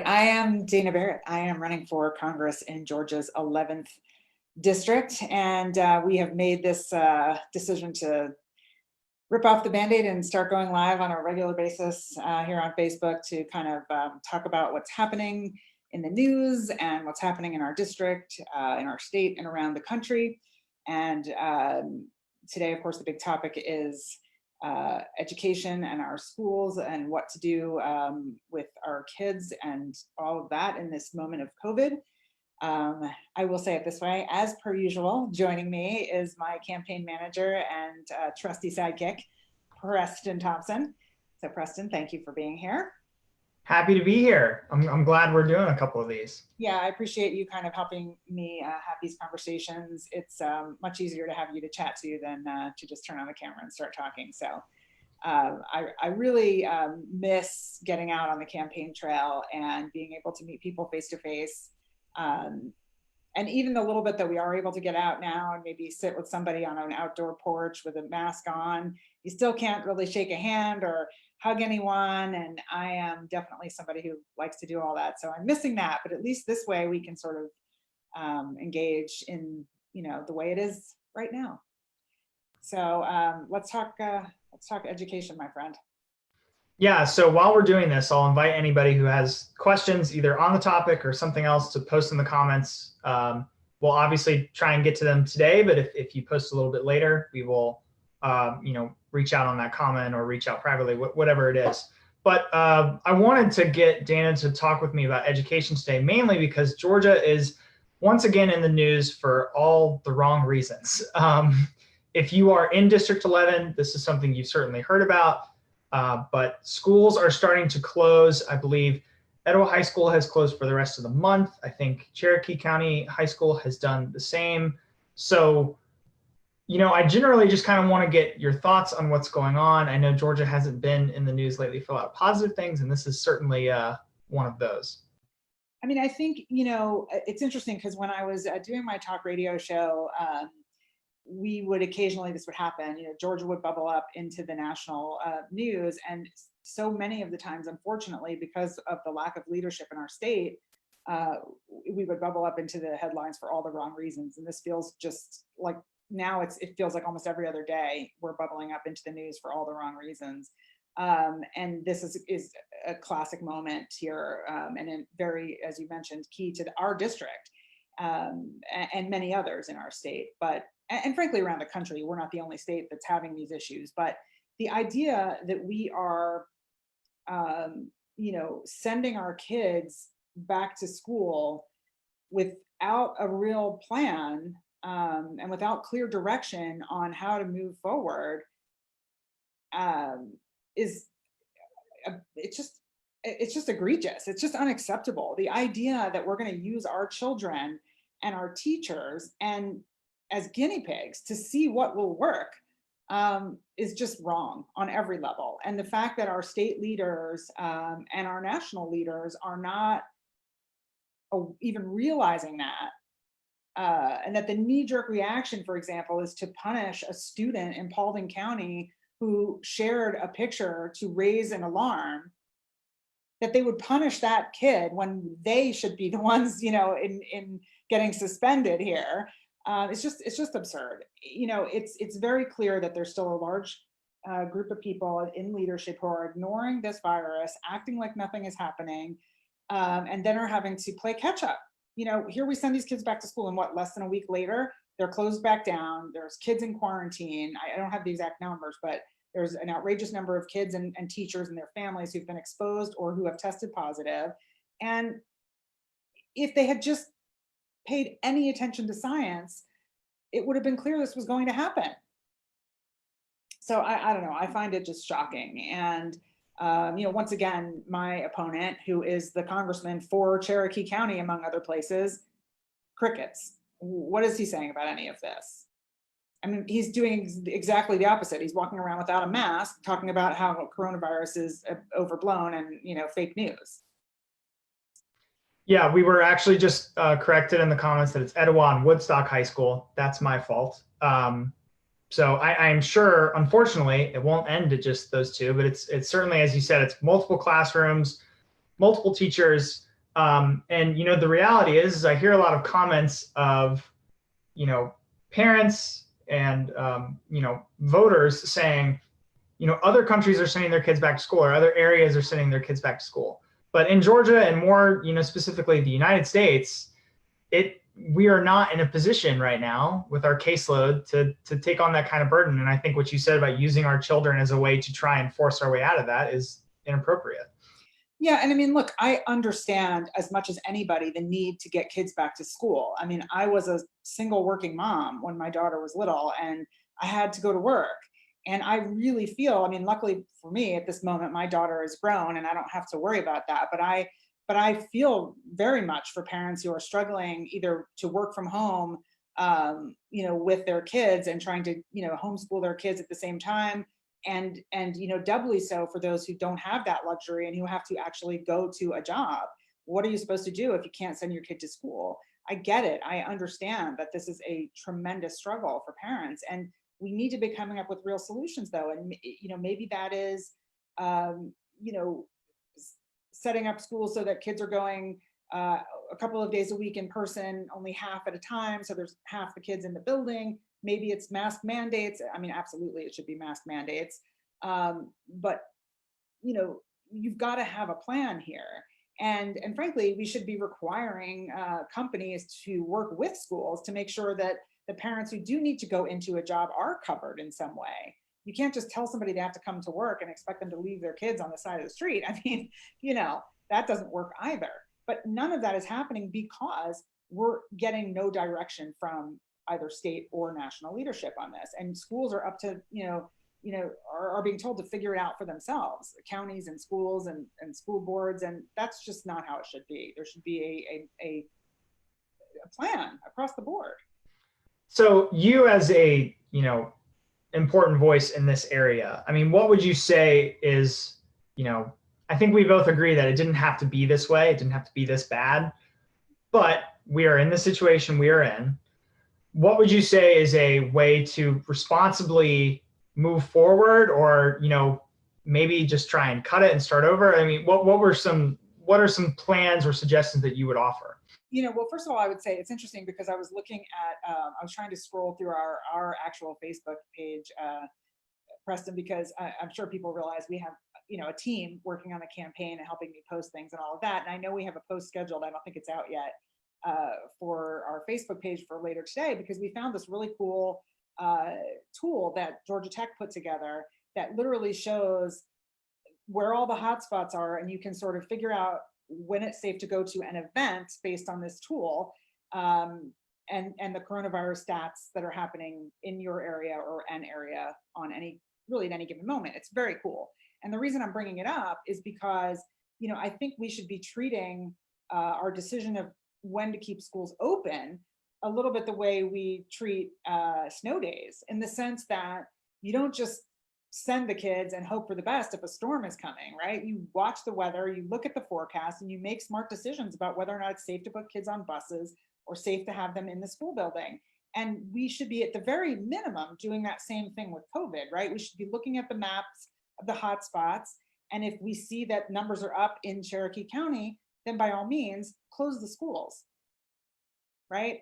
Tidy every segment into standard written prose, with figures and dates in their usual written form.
I am Dana Barrett. I am running for Congress in Georgia's 11th district, and we have made this decision to rip off the Band-Aid and start going live on a regular basis here on Facebook to kind of talk about what's happening in the news and what's happening in our district, in our state, and around the country. And today, of course, the big topic is education and our schools and what to do with our kids and all of that in this moment of COVID. I will say it this way, as per usual, joining me is my campaign manager and trusty sidekick, Preston Thompson. So Preston, thank you for being here. Happy to be here. I'm glad we're doing a couple of these. Yeah, I appreciate you kind of helping me have these conversations. It's much easier to have you to chat to than to just turn on the camera and start talking. So I really miss getting out on the campaign trail and being able to meet people face to face. And even the little bit that we are able to get out now and maybe sit with somebody on an outdoor porch with a mask on, you still can't really shake a hand or hug anyone. And I am definitely somebody who likes to do all that. So I'm missing that, but at least this way we can sort of engage in, the way it is right now. So let's talk education, my friend. Yeah, so while we're doing this, I'll invite anybody who has questions either on the topic or something else to post in the comments. We'll obviously try and get to them today, but if you post a little bit later, we will reach out on that comment or reach out privately, whatever it is. But I wanted to get Dana to talk with me about education today, mainly because Georgia is once again in the news for all the wrong reasons. If you are in District 11, this is something you've certainly heard about. But schools are starting to close. I believe Etowah High School has closed for the rest of the month. I think Cherokee County High School has done the same. So, I generally just kind of want to get your thoughts on what's going on. I know Georgia hasn't been in the news lately for a lot of positive things, and this is certainly one of those. I mean, I think, it's interesting because when I was doing my talk radio show, we would occasionally, this would happen, Georgia would bubble up into the national news. And so many of the times, unfortunately, because of the lack of leadership in our state, we would bubble up into the headlines for all the wrong reasons. And this feels just like now it feels like almost every other day we're bubbling up into the news for all the wrong reasons. And this is a classic moment here, and very, as you mentioned, key to our district and many others in our state. And frankly, around the country, we're not the only state that's having these issues. But the idea that we are, sending our kids back to school without a real plan and without clear direction on how to move forward it's just egregious. It's just unacceptable. The idea that we're going to use our children and our teachers and as guinea pigs to see what will work is just wrong on every level. And the fact that our state leaders and our national leaders are not even realizing that, and that the knee-jerk reaction, for example, is to punish a student in Paulding County who shared a picture to raise an alarm, that they would punish that kid when they should be the ones, in getting suspended here. It's just absurd. It's very clear that there's still a large group of people in leadership who are ignoring this virus, acting like nothing is happening, and then are having to play catch up. Here we send these kids back to school, and less than a week later, they're closed back down. There's kids in quarantine. I don't have the exact numbers, but there's an outrageous number of kids and teachers and their families who've been exposed or who have tested positive. And if they had just paid any attention to science, it would have been clear this was going to happen. So I don't know, I find it just shocking. And once again, my opponent, who is the congressman for Cherokee County, among other places, crickets. What is he saying about any of this? I mean, he's doing exactly the opposite. He's walking around without a mask, talking about how coronavirus is overblown and, fake news. Yeah, we were actually just corrected in the comments that it's Etowah and Woodstock High School. That's my fault. So I'm sure, unfortunately, it won't end at just those two, but it's certainly, as you said, it's multiple classrooms, multiple teachers, And, the reality is I hear a lot of comments of, parents and, voters saying, other countries are sending their kids back to school, or other areas are sending their kids back to school. But in Georgia, and more, specifically the United States, we are not in a position right now with our caseload to take on that kind of burden. And I think what you said about using our children as a way to try and force our way out of that is inappropriate. Yeah, and I mean, look, I understand as much as anybody the need to get kids back to school. I mean, I was a single working mom when my daughter was little, and I had to go to work. And I really feel, I mean, luckily for me at this moment, my daughter is grown and I don't have to worry about that. But I feel very much for parents who are struggling either to work from home, with their kids and trying to, homeschool their kids at the same time, and doubly so for those who don't have that luxury and who have to actually go to a job. What are you supposed to do if you can't send your kid to school? I get it. I understand that this is a tremendous struggle for parents, and we need to be coming up with real solutions, though. And maybe that is setting up schools so that kids are going a couple of days a week in person, only half at a time, so there's half the kids in the building. Maybe it's mask mandates. I mean, absolutely, it should be mask mandates. But you've got to have a plan here. And frankly, we should be requiring companies to work with schools to make sure that the parents who do need to go into a job are covered in some way. You can't just tell somebody they have to come to work and expect them to leave their kids on the side of the street. I mean, that doesn't work either. But none of that is happening because we're getting no direction from either state or national leadership on this. And schools are up to, are being told to figure it out for themselves, counties and schools and school boards. And that's just not how it should be. There should be a plan across the board. So you as a, important voice in this area, I mean, what would you say is, I think we both agree that it didn't have to be this way. It didn't have to be this bad, but we are in the situation we are in. What would you say is a way to responsibly move forward, or, maybe just try and cut it and start over? I mean, what are some plans or suggestions that you would offer? Well, first of all, I would say it's interesting because I was looking at, I was trying to scroll through our actual Facebook page, Preston, because I'm sure people realize we have, a team working on the campaign and helping me post things and all of that. And I know we have a post scheduled. I don't think it's out yet for our Facebook page for later today, because we found this really cool tool that Georgia Tech put together that literally shows where all the hotspots are, and you can sort of figure out when it's safe to go to an event based on this tool, and the coronavirus stats that are happening in your area or an area on at any given moment. It's very cool. And the reason I'm bringing it up is because, I think we should be treating our decision of when to keep schools open a little bit the way we treat snow days, in the sense that you don't just send the kids and hope for the best if a storm is coming, right? You watch the weather, you look at the forecast, and you make smart decisions about whether or not it's safe to put kids on buses or safe to have them in the school building. And we should be, at the very minimum, doing that same thing with COVID, right? We should be looking at the maps of the hot spots. And if we see that numbers are up in Cherokee County, then by all means, close the schools, right?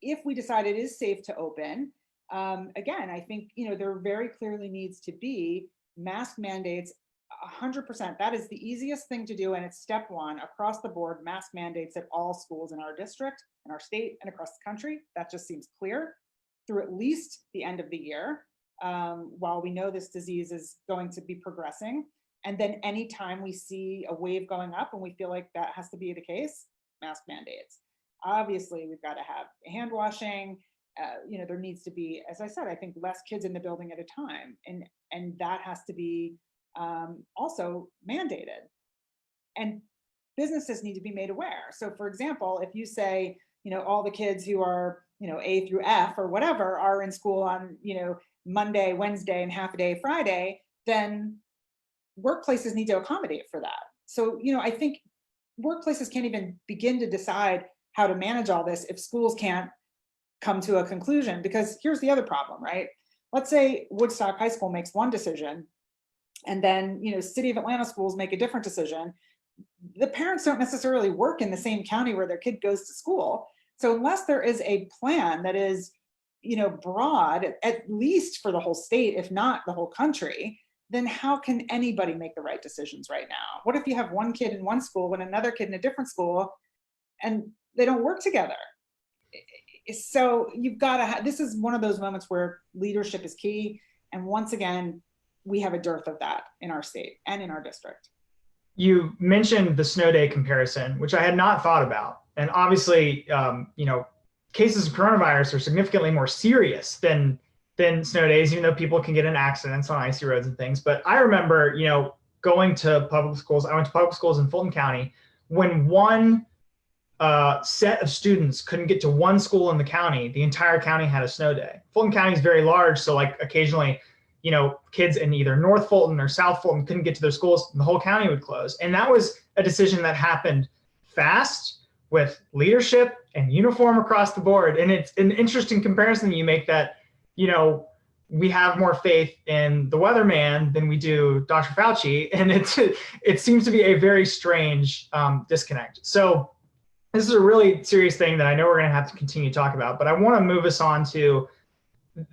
If we decide it is safe to open, again, I think, there very clearly needs to be mask mandates 100%. That is the easiest thing to do. And it's step one across the board, mask mandates at all schools in our district, in our state, and across the country. That just seems clear through at least the end of the year, while we know this disease is going to be progressing. And then anytime we see a wave going up and we feel like that has to be the case, mask mandates. Obviously, we've got to have hand washing. There needs to be, as I said, I think less kids in the building at a time, and that has to be also mandated. And businesses need to be made aware. So, for example, if you say, all the kids who are, A through F or whatever are in school on, Monday, Wednesday, and half a day Friday, then workplaces need to accommodate for that. So, I think workplaces can't even begin to decide how to manage all this if schools can't come to a conclusion. Because here's the other problem, right? Let's say Woodstock High School makes one decision, and then City of Atlanta schools make a different decision. the parents don't necessarily work in the same county where their kid goes to school. So unless there is a plan that is, broad, at least for the whole state, if not the whole country, then how can anybody make the right decisions right now? What if you have one kid in one school and another kid in a different school and they don't work together? So you've got to have, this is one of those moments where leadership is key. And once again, we have a dearth of that in our state and in our district. You mentioned the snow day comparison, which I had not thought about. And obviously, cases of coronavirus are significantly more serious than snow days, even though people can get in accidents on icy roads and things. But I remember, going to public schools. I went to public schools in Fulton County. When one set of students couldn't get to one school in the county, the entire county had a snow day. Fulton County is very large, so like occasionally, kids in either North Fulton or South Fulton couldn't get to their schools, and the whole county would close. And that was a decision that happened fast, with leadership and uniform across the board. And it's an interesting comparison you make that, we have more faith in the weatherman than we do Dr. Fauci. And it seems to be a very strange disconnect. So this is a really serious thing that I know we're going to have to continue to talk about, but I want to move us on to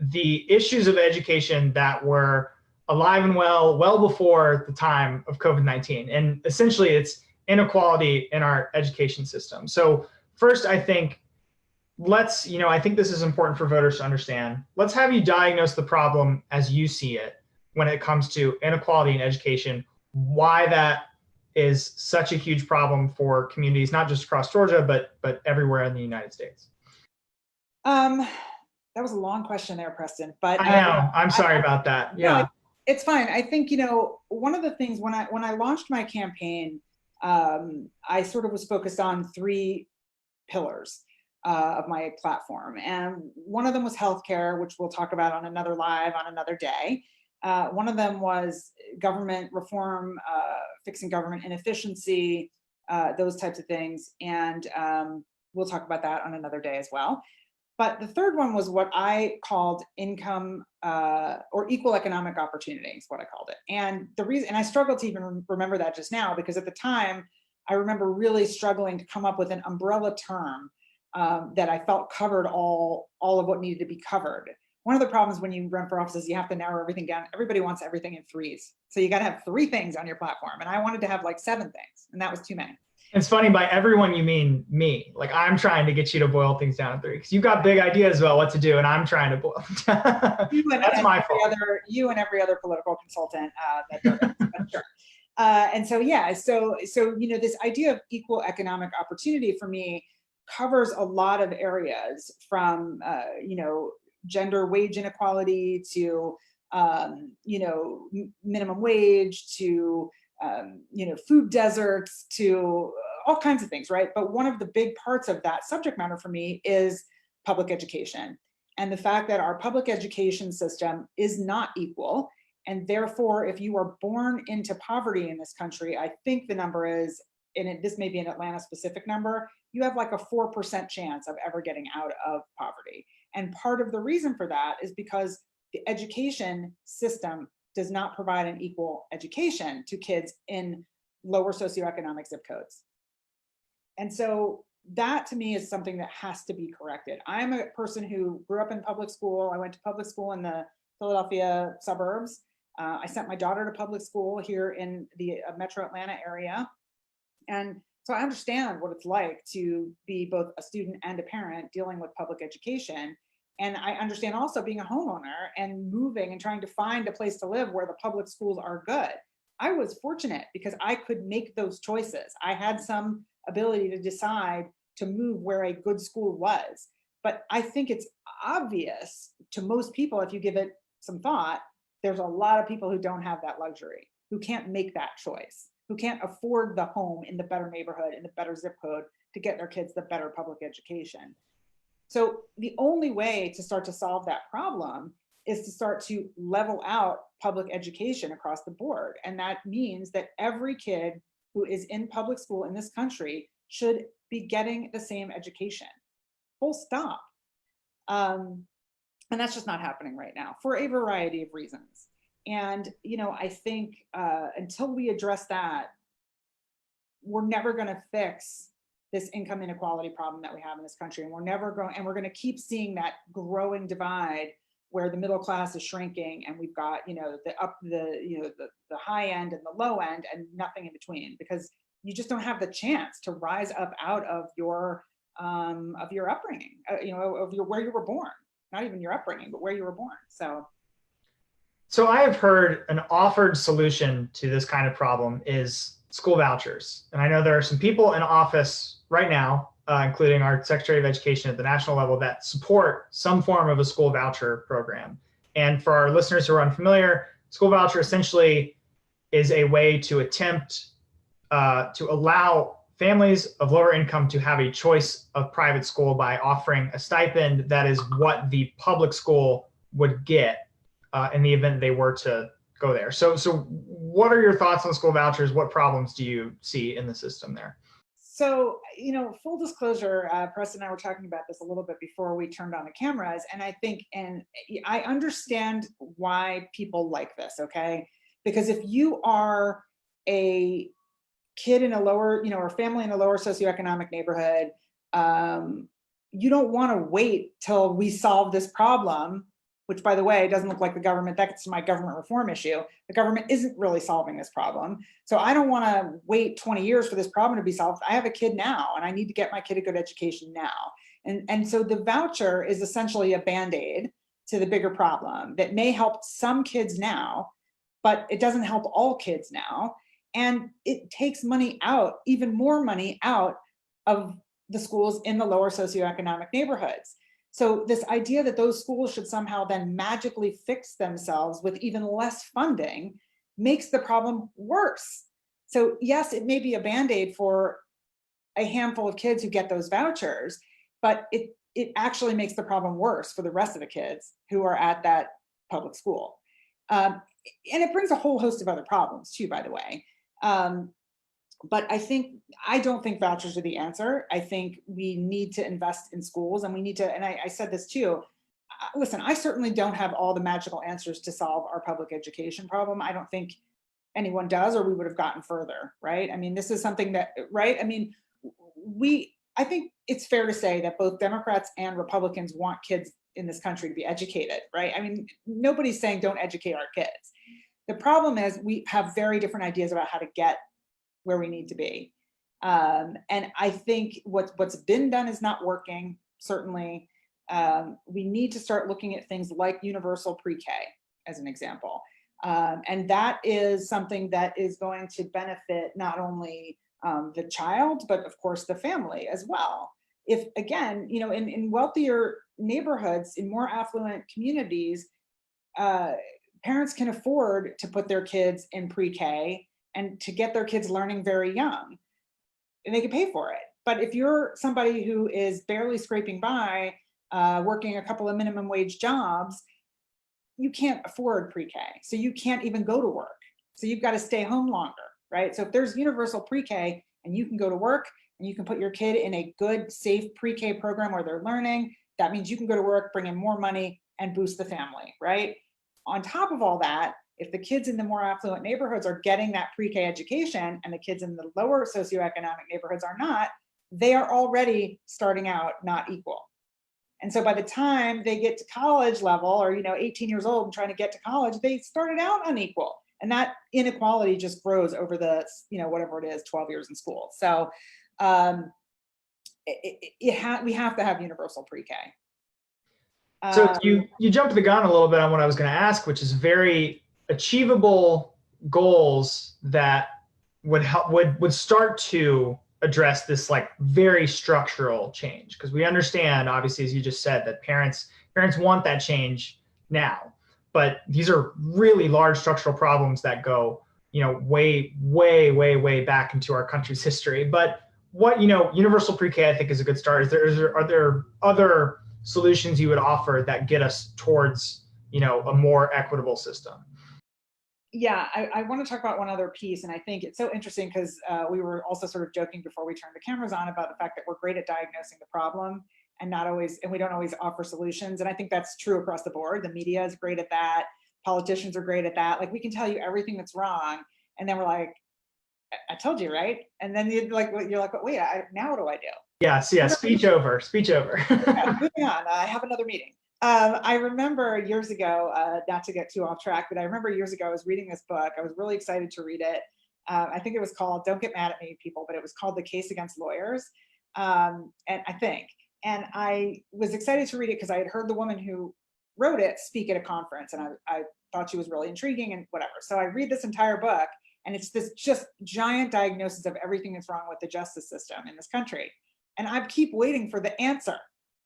the issues of education that were alive and well before the time of COVID-19. And essentially it's inequality in our education system. So first, I think I think this is important for voters to understand. Let's have you diagnose the problem as you see it when it comes to inequality in education, why that is such a huge problem for communities, not just across Georgia, but everywhere in the United States. That was a long question there, Preston, but I know, I'm sorry about that. Yeah. No, it's fine. I think, one of the things when I launched my campaign, I sort of was focused on 3 pillars of my platform. And one of them was healthcare, which we'll talk about on another live on another day. One of them was government reform, fixing government inefficiency, those types of things. And we'll talk about that on another day as well. But the third one was what I called income or equal economic opportunity is what I called it. And the reason, and I struggled to even remember that just now, because at the time, I remember really struggling to come up with an umbrella term that I felt covered all of what needed to be covered. One of the problems when you run for office is you have to narrow everything down. Everybody wants everything in 3s. So you got to have 3 things on your platform. And I wanted to have like 7 things, and that was too many. It's funny, by everyone you mean me. Like, I'm trying to get you to boil things down to 3 because you've got big ideas about what to do, and I'm trying to boil them down. That's my fault. You and every other political consultant that there is, but sure. And so, yeah, so this idea of equal economic opportunity for me covers a lot of areas, from gender wage inequality to minimum wage to food deserts to all kinds of things, right? But one of the big parts of that subject matter for me is public education, and the fact that our public education system is not equal. And therefore, if you are born into poverty in this country, I think the number is, and this may be an Atlanta specific number, you have like a 4% chance of ever getting out of poverty. And part of the reason for that is because the education system does not provide an equal education to kids in lower socioeconomic zip codes. And so that to me is something that has to be corrected. I'm a person who grew up in public school. I went to public school in the Philadelphia suburbs. I sent my daughter to public school here in the metro Atlanta area. And so I understand what it's like to be both a student and a parent dealing with public education. And I understand also being a homeowner and moving and trying to find a place to live where the public schools are good. I was fortunate because I could make those choices. I had some ability to decide to move where a good school was. But I think it's obvious to most people, if you give it some thought, there's a lot of people who don't have that luxury, who can't make that choice, who can't afford the home in the better neighborhood, in the better zip code to get their kids the better public education. So the only way to start to solve that problem is to start to level out public education across the board. And that means that every kid who is in public school in this country should be getting the same education, full stop. And that's just not happening right now for a variety of reasons. And, I think until we address that, we're never going to fix this income inequality problem that we have in this country. And we're going to keep seeing that growing divide where the middle class is shrinking and we've got, the high end and the low end and nothing in between, because you just don't have the chance to rise up out of your upbringing, where you were born, not even your upbringing, but where you were born. So I have heard an offered solution to this kind of problem is school vouchers. And I know there are some people in office right now, including our Secretary of Education at the national level, that support some form of a school voucher program. And for our listeners who are unfamiliar, school voucher essentially is a way to attempt to allow families of lower income to have a choice of private school by offering a stipend that is what the public school would get in the event they were to go there. So what are your thoughts on school vouchers? What problems do you see in the system there? So, full disclosure, Preston and I were talking about this a little bit before we turned on the cameras. And I think, and I understand why people like this, okay? Because if you are a kid in a lower, or family in a lower socioeconomic neighborhood, you don't want to wait till we solve this problem, which, by the way, doesn't look like the government. That gets to my government reform issue. The government isn't really solving this problem. So I don't want to wait 20 years for this problem to be solved. I have a kid now and I need to get my kid a good education now. And so the voucher is essentially a Band-Aid to the bigger problem that may help some kids now, but it doesn't help all kids now. And it takes money out, even more money out of the schools in the lower socioeconomic neighborhoods. So this idea that those schools should somehow then magically fix themselves with even less funding makes the problem worse. So yes, it may be a Band-Aid for a handful of kids who get those vouchers, but it actually makes the problem worse for the rest of the kids who are at that public school. And it brings a whole host of other problems too, by the way. But I don't think vouchers are the answer. I think we need to invest in schools and we need to, and I said this too, listen, I certainly don't have all the magical answers to solve our public education problem. I don't think anyone does, or we would have gotten further, right? I mean, this is something that, right? I mean, I think it's fair to say that both Democrats and Republicans want kids in this country to be educated, right? I mean, nobody's saying don't educate our kids. The problem is we have very different ideas about how to get where we need to be. And I think what's been done is not working, certainly. We need to start looking at things like universal pre-K as an example. And that is something that is going to benefit not only the child, but of course the family as well. If again, in wealthier neighborhoods, in more affluent communities, parents can afford to put their kids in pre-K and to get their kids learning very young, and they can pay for it. But if you're somebody who is barely scraping by, working a couple of minimum wage jobs, you can't afford pre-K. So you can't even go to work. So you've got to stay home longer, right? So if there's universal pre-K and you can go to work and you can put your kid in a good, safe pre-K program where they're learning, that means you can go to work, bring in more money and boost the family, right? On top of all that, if the kids in the more affluent neighborhoods are getting that pre-K education and the kids in the lower socioeconomic neighborhoods are not, they are already starting out not equal. And so by the time they get to college level or, 18 years old and trying to get to college, they started out unequal. And that inequality just grows over the, whatever it is, 12 years in school. So we have to have universal pre-K. So you jumped the gun a little bit on what I was going to ask, which is very achievable goals that would start to address this like very structural change, because we understand, obviously, as you just said, that parents want that change now, but these are really large structural problems that go way back into our country's history. But what universal pre-K I think is a good start. Are there other solutions you would offer that get us towards a more equitable system? Yeah, I want to talk about one other piece, and I think it's so interesting because we were also sort of joking before we turned the cameras on about the fact that we're great at diagnosing the problem and we don't always offer solutions. And I think that's true across the board. The media is great at that. Politicians are great at that. Like, we can tell you everything that's wrong, and then we're like, I told you, right? And then you're like, wait, now what do I do? Yes, yeah, speech over. Yeah, moving on, I have another meeting. I remember years ago, not to get too off track, but I remember years ago, I was reading this book. I was really excited to read it. I think it was called, don't get mad at me, people, but it was called The Case Against Lawyers. And I was excited to read it because I had heard the woman who wrote it speak at a conference, and I thought she was really intriguing and whatever. So I read this entire book, and it's this just giant diagnosis of everything that's wrong with the justice system in this country. And I keep waiting for the answer.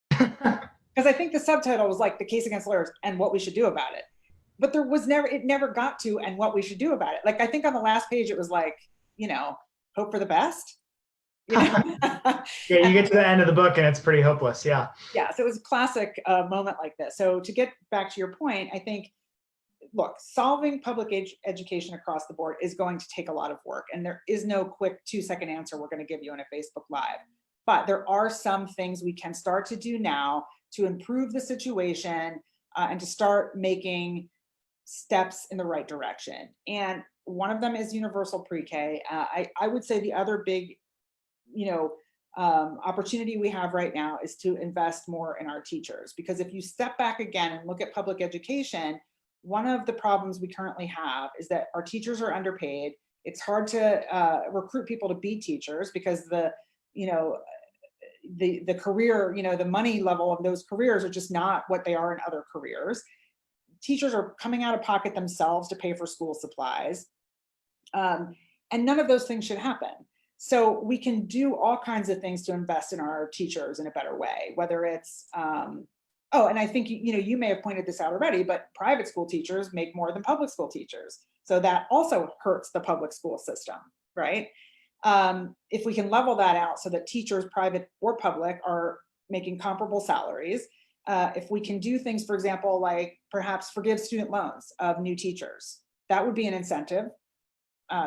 Because I think the subtitle was like The Case Against Lawyers and what we should do about it. But it never got to and what we should do about it. Like, I think on the last page, it was like, hope for the best. Yeah, you get to the end of the book and it's pretty hopeless. Yeah. Yeah. So it was a classic moment like this. So to get back to your point, I think, look, solving public education across the board is going to take a lot of work. And there is no quick 2-second answer we're going to give you in a Facebook Live. But there are some things we can start to do now to improve the situation and to start making steps in the right direction. And one of them is universal pre-K. I would say the other big, opportunity we have right now is to invest more in our teachers. Because if you step back again and look at public education, one of the problems we currently have is that our teachers are underpaid. It's hard to recruit people to be teachers because the career, the money level of those careers are just not what they are in other careers. Teachers are coming out of pocket themselves to pay for school supplies. And none of those things should happen. So we can do all kinds of things to invest in our teachers in a better way, whether it's, and I think, you may have pointed this out already, but private school teachers make more than public school teachers. So that also hurts the public school system, right? If we can level that out so that teachers, private or public, are making comparable salaries, if we can do things, for example, like perhaps forgive student loans of new teachers, that would be an incentive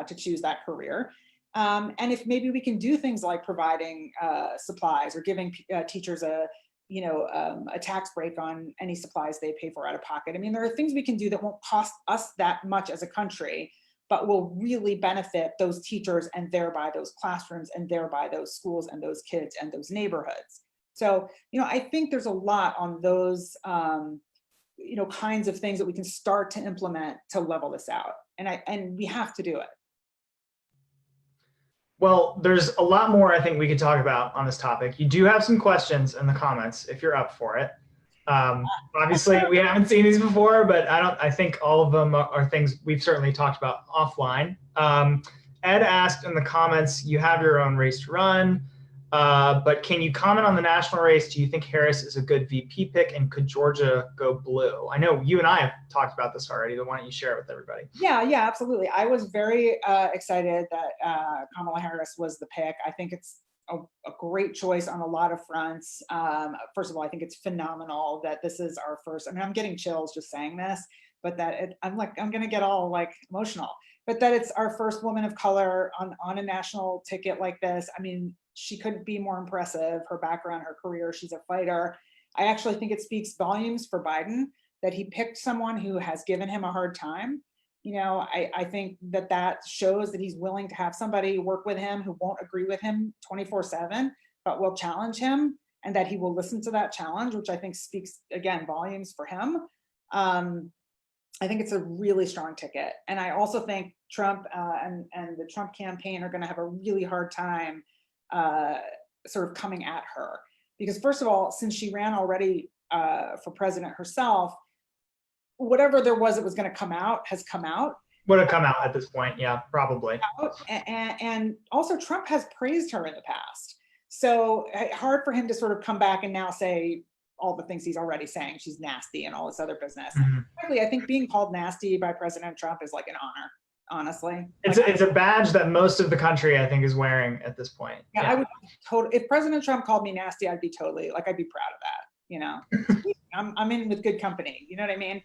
to choose that career. And if maybe we can do things like providing supplies or giving teachers a tax break on any supplies they pay for out of pocket. I mean, there are things we can do that won't cost us that much as a country, but will really benefit those teachers and thereby those classrooms and thereby those schools and those kids and those neighborhoods. So, I think there's a lot on those, kinds of things that we can start to implement to level this out. And we have to do it. Well, there's a lot more I think we could talk about on this topic. You do have some questions in the comments if you're up for it. Obviously, we haven't seen these before, but I think all of them are things we've certainly talked about offline. Ed asked in the comments, you have your own race to run, but can you comment on the national race? Do you think Harris is a good VP pick, and could Georgia go blue? I know you and I have talked about this already, but why don't you share it with everybody? Yeah, absolutely. I was very excited that Kamala Harris was the pick. I think it's a great choice on a lot of fronts. First of all, I think it's phenomenal that this is our first, I'm getting chills just saying this, but I'm going to get all like emotional, but that it's our first woman of color on a national ticket like this. I mean, she couldn't be more impressive. Her background, her career, she's a fighter. I actually think it speaks volumes for Biden that he picked someone who has given him a hard time. I think that shows that he's willing to have somebody work with him who won't agree with him 24/7, but will challenge him, and that he will listen to that challenge, which I think speaks, again, volumes for him. I think it's a really strong ticket. And I also think Trump and the Trump campaign are going to have a really hard time sort of coming at her. Because first of all, since she ran already for president herself, whatever there was that was going to come out has come out. Would have come out at this point, yeah, probably. And also Trump has praised her in the past. So hard for him to sort of come back and now say all the things he's already saying. She's nasty and all this other business. Mm-hmm. Frankly, I think being called nasty by President Trump is like an honor, honestly. It's a badge that most of the country, I think, is wearing at this point. Yeah. I would if President Trump called me nasty, I'd be proud of that. I'm in with good company. You know what I mean?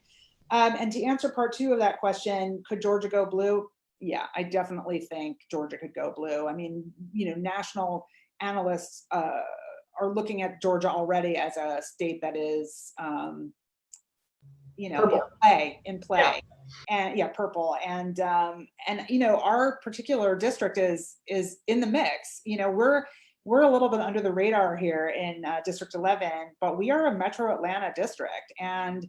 And to answer part 2 of that question, could Georgia go blue? Yeah, I definitely think Georgia could go blue. I mean, national analysts are looking at Georgia already as a state that is, in play. Yeah. And yeah, purple. And you know, our particular district is in the mix. You know, we're a little bit under the radar here in District 11, but we are a Metro Atlanta district, and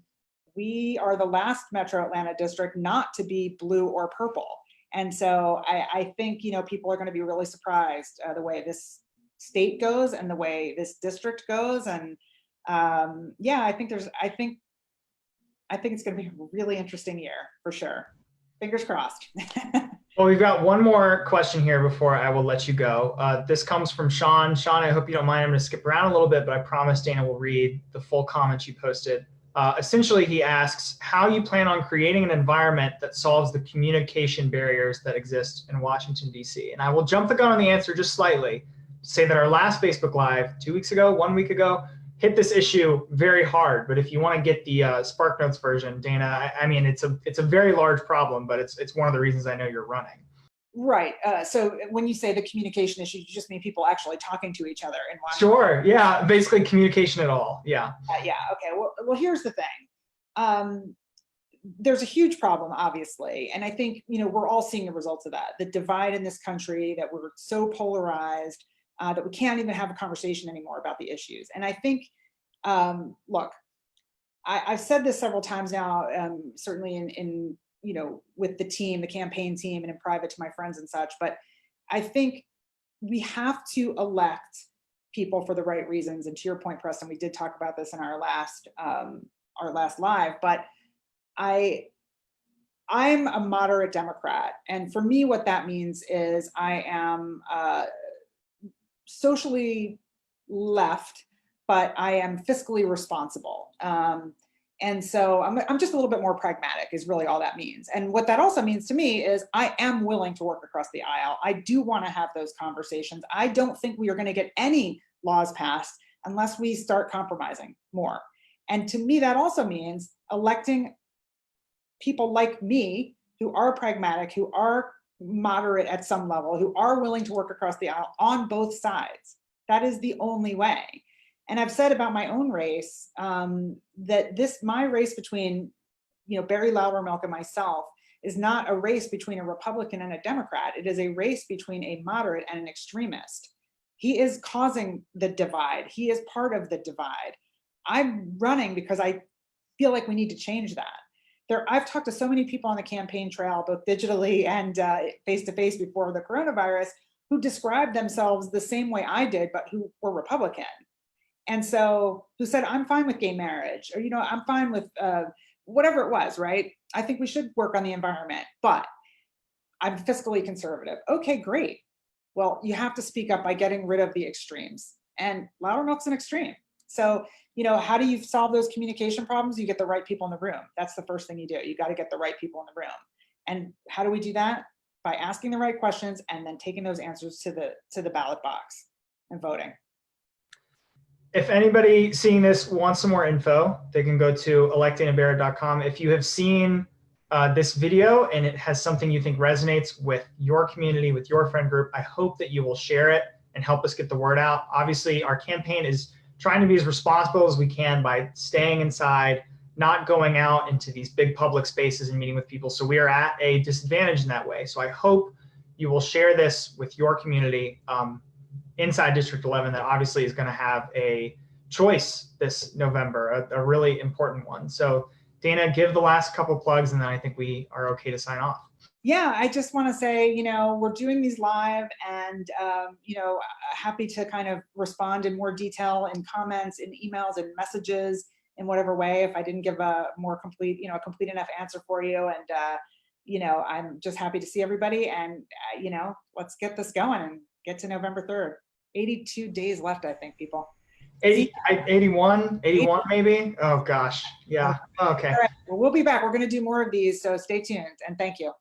we are the last Metro Atlanta district not to be blue or purple. And so I think, you know, people are going to be really surprised the way this state goes and the way this district goes. And yeah, I think it's going to be a really interesting year for sure. Fingers crossed. Well, we've got one more question here before I will let you go. This comes from Sean. Sean, I hope you don't mind. I'm going to skip around a little bit, but I promise Dana will read the full comments you posted. Essentially, he asks how you plan on creating an environment that solves the communication barriers that exist in Washington, D.C. And I will jump the gun on the answer just slightly to say that our last Facebook Live 2 weeks ago, 1 week ago, hit this issue very hard. But if you want to get the SparkNotes version, Dana, I mean, it's a very large problem, but it's one of the reasons I know you're running. Right. So when you say the communication issue, you just mean people actually talking to each other and watching. Sure. Yeah. Basically communication at all. Yeah. Yeah. Okay. Well, here's the thing. There's a huge problem, obviously. And I think, you know, we're all seeing the results of that. The divide in this country, that we're so polarized that we can't even have a conversation anymore about the issues. And I think, look, I've said this several times now, certainly in you know, with the team, the campaign team, and in private to my friends and such. But I think we have to elect people for the right reasons. And to your point, Preston, we did talk about this in our last live. But I'm a moderate Democrat, and for me, what that means is I am socially left, but I am fiscally responsible. And so I'm just a little bit more pragmatic is really all that means. And what that also means to me is I am willing to work across the aisle. I do want to have those conversations. I don't think we are going to get any laws passed unless we start compromising more. And to me, that also means electing people like me who are pragmatic, who are moderate at some level, who are willing to work across the aisle on both sides. That is the only way. And I've said about my own race that my race between, you know, Barry Loudermilk and myself is not a race between a Republican and a Democrat. It is a race between a moderate and an extremist. He is causing the divide. He is part of the divide. I'm running because I feel like we need to change that. I've talked to so many people on the campaign trail, both digitally and face-to-face before the coronavirus, who described themselves the same way I did, but who were Republican. And so who said, I'm fine with gay marriage, or, you know, I'm fine with whatever it was, right? I think we should work on the environment, but I'm fiscally conservative. Okay, great. Well, you have to speak up by getting rid of the extremes. And Loudermilk's an extreme. So, you know, how do you solve those communication problems? You get the right people in the room. That's the first thing you do. You got to get the right people in the room. And how do we do that? By asking the right questions and then taking those answers to the ballot box and voting. If anybody seeing this wants some more info, they can go to electingabarrett.com. If you have seen this video and it has something you think resonates with your community, with your friend group, I hope that you will share it and help us get the word out. Obviously, our campaign is trying to be as responsible as we can by staying inside, not going out into these big public spaces and meeting with people. So we are at a disadvantage in that way. So I hope you will share this with your community inside District 11 that obviously is going to have a choice this November, a really important one. So Dana, give the last couple plugs and then I think we are okay to sign off. Yeah, I just want to say, you know, we're doing these live and, you know, happy to kind of respond in more detail in comments, in emails and messages in whatever way, if I didn't give a more complete, you know, a complete enough answer for you. And, you know, I'm just happy to see everybody and, you know, let's get this going and get to November 3rd. 82 days left, I think, people. 81 maybe? Oh gosh, yeah, okay. All right, well, we'll be back. We're gonna do more of these, so stay tuned and thank you.